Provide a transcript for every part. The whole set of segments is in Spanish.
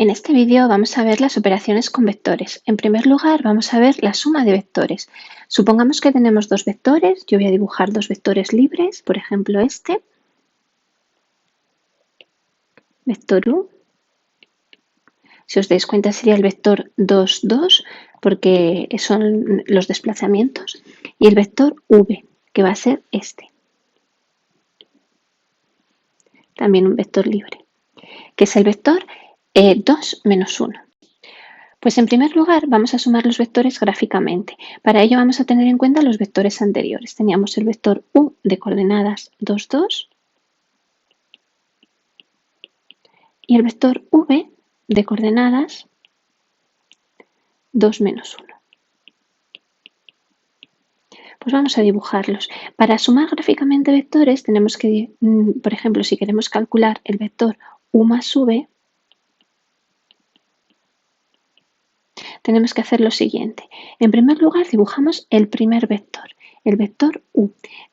En este vídeo vamos a ver las operaciones con vectores. En primer lugar, vamos a ver la suma de vectores. Supongamos que tenemos dos vectores. Yo voy a dibujar dos vectores libres, por ejemplo este, vector u. Si os dais cuenta sería el vector 2, 2, porque son los desplazamientos, y el vector v, que va a ser este. También un vector libre, que es el vector 2 menos 1. Pues en primer lugar vamos a sumar los vectores gráficamente. Para ello vamos a tener en cuenta los vectores anteriores. Teníamos el vector u de coordenadas 2, 2 y el vector v de coordenadas 2 menos 1. Pues vamos a dibujarlos. Para sumar gráficamente vectores tenemos que, por ejemplo, si queremos calcular el vector u más v, tenemos que hacer lo siguiente. En primer lugar dibujamos el primer vector, el vector u.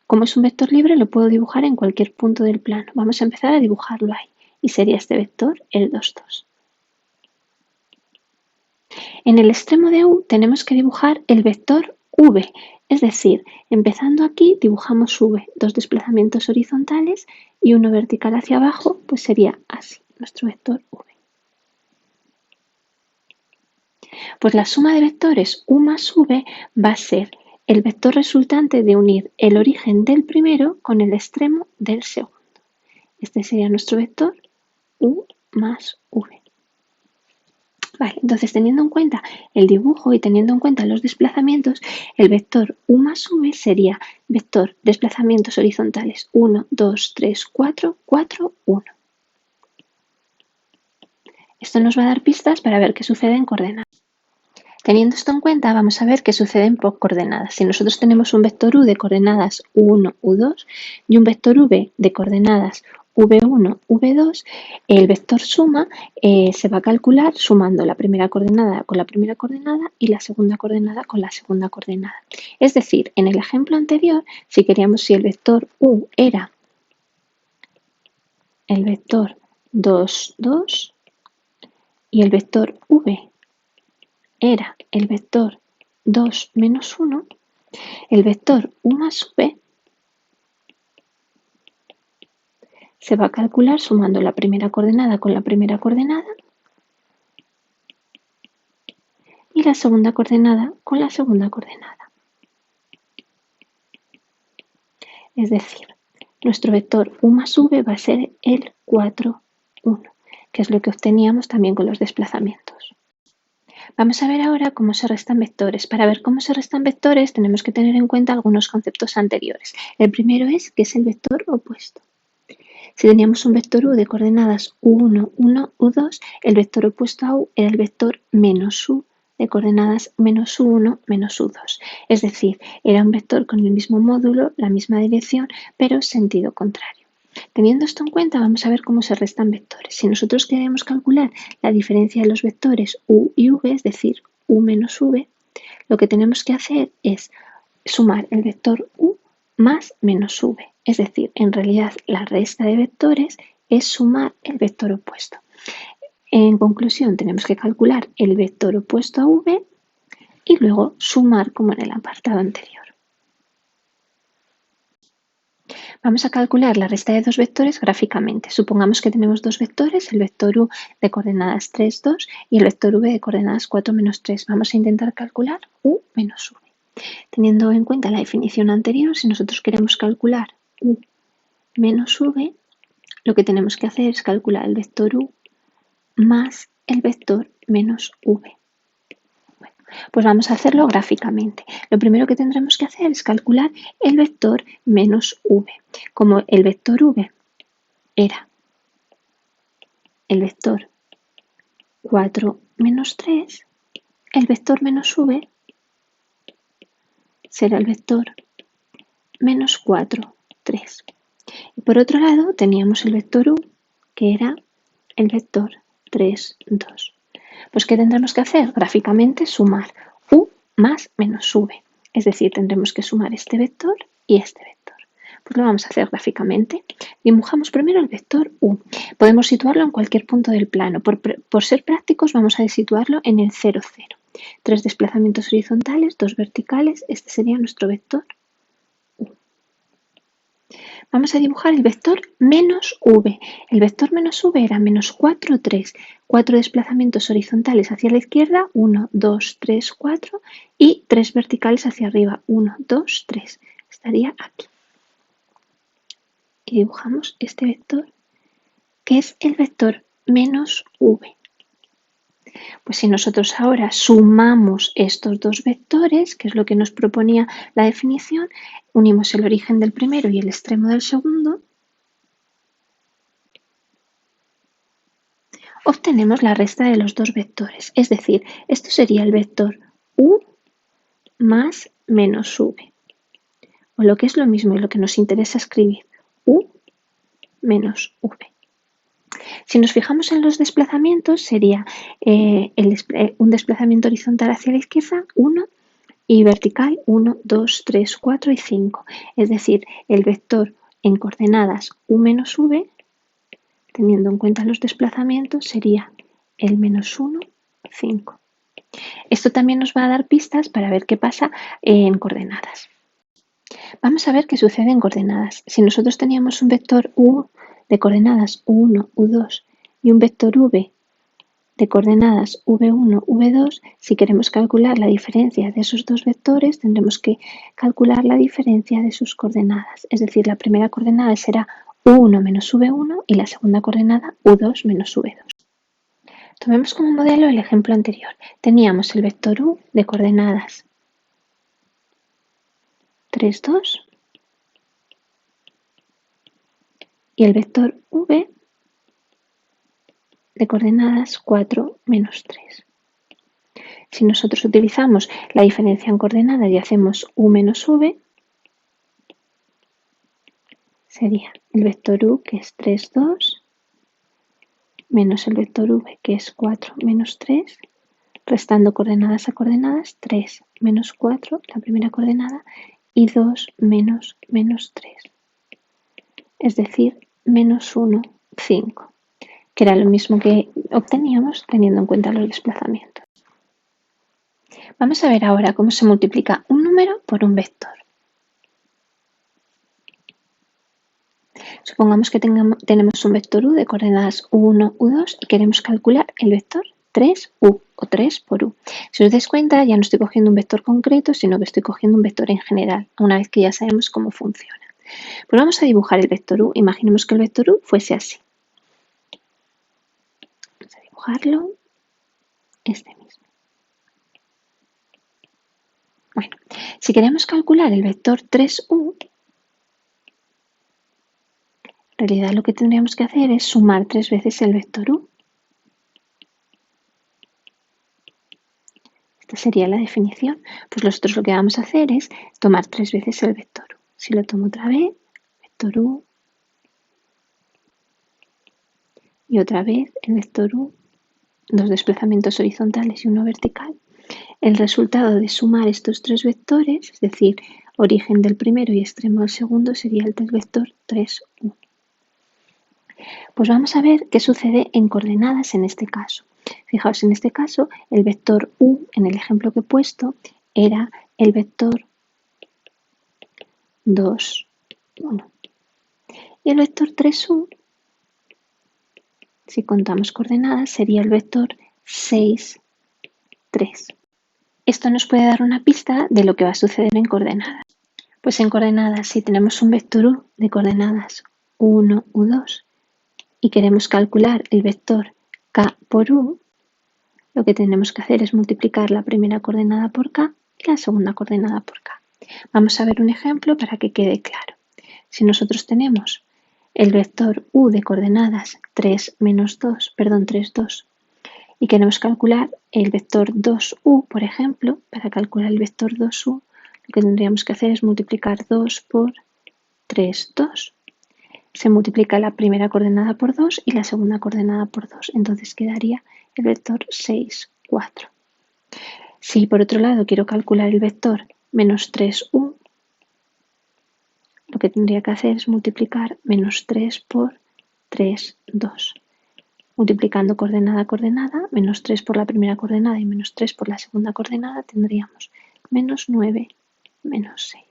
Como es un vector libre lo puedo dibujar en cualquier punto del plano. Vamos a empezar a dibujarlo ahí y sería este vector el 2, 2. En el extremo de u tenemos que dibujar el vector v, es decir, empezando aquí dibujamos v, dos desplazamientos horizontales y uno vertical hacia abajo, pues sería así, nuestro vector v. Pues la suma de vectores u más v va a ser el vector resultante de unir el origen del primero con el extremo del segundo. Este sería nuestro vector u más v. Vale, entonces teniendo en cuenta el dibujo y teniendo en cuenta los desplazamientos, el vector u más v sería vector desplazamientos horizontales 1, 2, 3, 4, 4, 1. Esto nos va a dar pistas para ver qué sucede en coordenadas. Teniendo esto en cuenta, vamos a ver qué sucede en coordenadas. Si nosotros tenemos un vector u de coordenadas u1, u2 y un vector v de coordenadas v1, v2, el vector suma se va a calcular sumando la primera coordenada con la primera coordenada y la segunda coordenada con la segunda coordenada. Es decir, en el ejemplo anterior, si el vector u era el vector 2, 2 y el vector v era el vector 2 menos 1, el vector u más v se va a calcular sumando la primera coordenada con la primera coordenada y la segunda coordenada con la segunda coordenada. Es decir, nuestro vector u más v va a ser el 4, 1, que es lo que obteníamos también con los desplazamientos. Vamos a ver ahora cómo se restan vectores. Para ver cómo se restan vectores tenemos que tener en cuenta algunos conceptos anteriores. El primero es que es el vector opuesto. Si teníamos un vector u de coordenadas u1, 1, u2, el vector opuesto a u era el vector menos u de coordenadas menos u1, menos u2. Es decir, era un vector con el mismo módulo, la misma dirección, pero sentido contrario. Teniendo esto en cuenta, vamos a ver cómo se restan vectores. Si nosotros queremos calcular la diferencia de los vectores u y v, es decir, u menos v, lo que tenemos que hacer es sumar el vector u más menos v. Es decir, en realidad la resta de vectores es sumar el vector opuesto. En conclusión, tenemos que calcular el vector opuesto a v y luego sumar como en el apartado anterior. Vamos a calcular la resta de dos vectores gráficamente. Supongamos que tenemos dos vectores, el vector u de coordenadas 3, 2 y el vector v de coordenadas 4, menos 3. Vamos a intentar calcular u menos v. Teniendo en cuenta la definición anterior, si nosotros queremos calcular u menos v, lo que tenemos que hacer es calcular el vector u más el vector menos v. Pues vamos a hacerlo gráficamente. Lo primero que tendremos que hacer es calcular el vector menos v. Como el vector v era el vector 4 menos 3, el vector menos v será el vector menos 4, 3. Y por otro lado teníamos el vector u, que era el vector 3, 2. Pues ¿qué tendremos que hacer? Gráficamente sumar u más menos v. Es decir, tendremos que sumar este vector y este vector. Pues lo vamos a hacer gráficamente. Dibujamos primero el vector u. Podemos situarlo en cualquier punto del plano. Por ser prácticos vamos a situarlo en el 0, 0. 3 desplazamientos horizontales, 2 verticales. Este sería nuestro vector u. Vamos a dibujar el vector menos v. El vector menos v era menos 4, 3. 4 desplazamientos horizontales hacia la izquierda, 1, 2, 3, 4. Y 3 verticales hacia arriba, 1, 2, 3. Estaría aquí. Y dibujamos este vector, que es el vector menos v. Pues si nosotros ahora sumamos estos dos vectores, que es lo que nos proponía la definición, unimos el origen del primero y el extremo del segundo, obtenemos la resta de los dos vectores. Es decir, esto sería el vector u más menos v. O lo que es lo mismo y lo que nos interesa escribir, u menos v. Si nos fijamos en los desplazamientos, sería un desplazamiento horizontal hacia la izquierda, 1, y vertical, 1, 2, 3, 4 y 5. Es decir, el vector en coordenadas u menos v, teniendo en cuenta los desplazamientos, sería el menos 1, 5. Esto también nos va a dar pistas para ver qué pasa en coordenadas. Vamos a ver qué sucede en coordenadas. Si nosotros teníamos un vector u de coordenadas u1, u2 y un vector v de coordenadas v1, v2, si queremos calcular la diferencia de esos dos vectores, tendremos que calcular la diferencia de sus coordenadas. Es decir, la primera coordenada será u1 menos v1 y la segunda coordenada u2 menos v2. Tomemos como modelo el ejemplo anterior. Teníamos el vector u de coordenadas 3, 2 y el vector v de coordenadas 4, menos 3. Si nosotros utilizamos la diferencia en coordenadas y hacemos u menos v, sería el vector u, que es 3, 2, menos el vector v, que es 4, menos 3, restando coordenadas a coordenadas, 3 menos 4, la primera coordenada, y 2 menos 3. Es decir, menos 1, 5, que era lo mismo que obteníamos teniendo en cuenta los desplazamientos. Vamos a ver ahora cómo se multiplica un número por un vector. Supongamos que tenemos un vector u de coordenadas u1, u2 y queremos calcular el vector 3u o 3 por u. Si os dais cuenta, ya no estoy cogiendo un vector concreto, sino que estoy cogiendo un vector en general, una vez que ya sabemos cómo funciona. Pues vamos a dibujar el vector u. Imaginemos que el vector u fuese así. Vamos a dibujarlo. Este mismo. Bueno, si queremos calcular el vector 3u, en realidad lo que tendríamos que hacer es sumar 3 veces el vector u. Esta sería la definición. Pues nosotros lo que vamos a hacer es tomar 3 veces el vector u. Si lo tomo otra vez, vector u, y otra vez el vector u, dos desplazamientos horizontales y uno vertical. El resultado de sumar estos tres vectores, es decir, origen del primero y extremo del segundo, sería el vector 3u. Pues vamos a ver qué sucede en coordenadas en este caso. Fijaos, en este caso, el vector u, en el ejemplo que he puesto, era el vector 2, 1. Y el vector 3u, si contamos coordenadas, sería el vector 6, 3. Esto nos puede dar una pista de lo que va a suceder en coordenadas. Pues en coordenadas, si tenemos un vector u de coordenadas u1, u2 y queremos calcular el vector k por u, lo que tenemos que hacer es multiplicar la primera coordenada por k y la segunda coordenada por k. Vamos a ver un ejemplo para que quede claro. Si nosotros tenemos el vector u de coordenadas 3, 2 y queremos calcular el vector 2u, por ejemplo, para calcular el vector 2u, lo que tendríamos que hacer es multiplicar 2 por 3, 2. Se multiplica la primera coordenada por 2 y la segunda coordenada por 2. Entonces quedaría el vector 6, 4. Si por otro lado quiero calcular el vector menos 3u, lo que tendría que hacer es multiplicar menos 3 por 3, 2. Multiplicando coordenada a coordenada, menos 3 por la primera coordenada y menos 3 por la segunda coordenada, tendríamos menos 9, menos 6.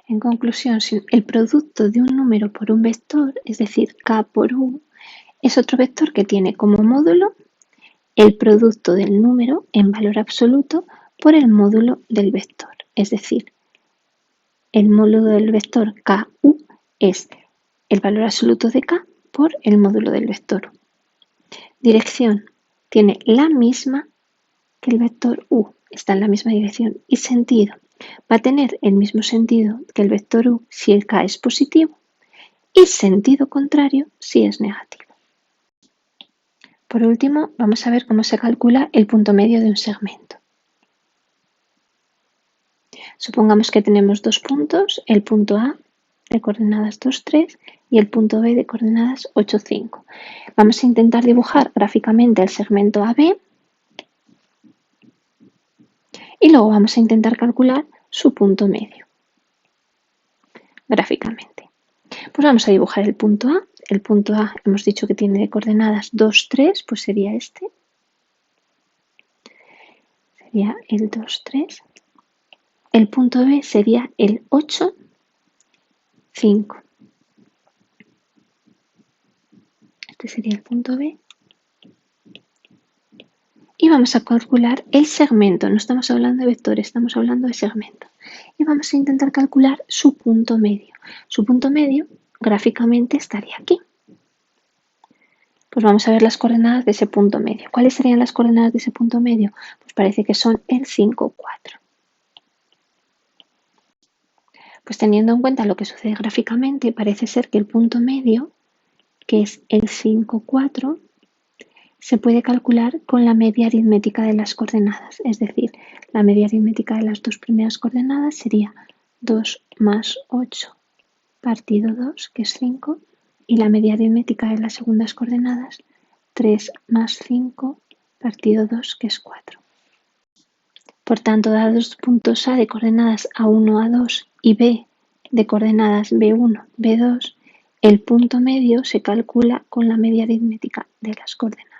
En conclusión, si el producto de un número por un vector, es decir, k por u, es otro vector que tiene como módulo el producto del número en valor absoluto por el módulo del vector. Es decir, el módulo del vector ku es el valor absoluto de k por el módulo del vector. Dirección tiene la misma que el vector u, está en la misma dirección. Y sentido va a tener el mismo sentido que el vector u si el k es positivo y sentido contrario si es negativo. Por último, vamos a ver cómo se calcula el punto medio de un segmento. Supongamos que tenemos dos puntos, el punto A de coordenadas 2, 3 y el punto B de coordenadas 8, 5. Vamos a intentar dibujar gráficamente el segmento AB y luego vamos a intentar calcular su punto medio gráficamente. Pues vamos a dibujar el punto A. El punto A hemos dicho que tiene coordenadas 2, 3, pues sería este. Sería el 2, 3. El punto B sería el 8, 5. Este sería el punto B. Y vamos a calcular el segmento. No estamos hablando de vectores, estamos hablando de segmento. Y vamos a intentar calcular su punto medio. Su punto medio gráficamente estaría aquí. Pues vamos a ver las coordenadas de ese punto medio. ¿Cuáles serían las coordenadas de ese punto medio? Pues parece que son el 5, 4. Pues teniendo en cuenta lo que sucede gráficamente, parece ser que el punto medio, que es el 5, 4, se puede calcular con la media aritmética de las coordenadas. Es decir, la media aritmética de las dos primeras coordenadas sería 2 más 8 partido 2, que es 5, y la media aritmética de las segundas coordenadas, 3 más 5 partido 2, que es 4. Por tanto, dados los puntos A de coordenadas A1, A2 y B de coordenadas B1, B2, el punto medio se calcula con la media aritmética de las coordenadas.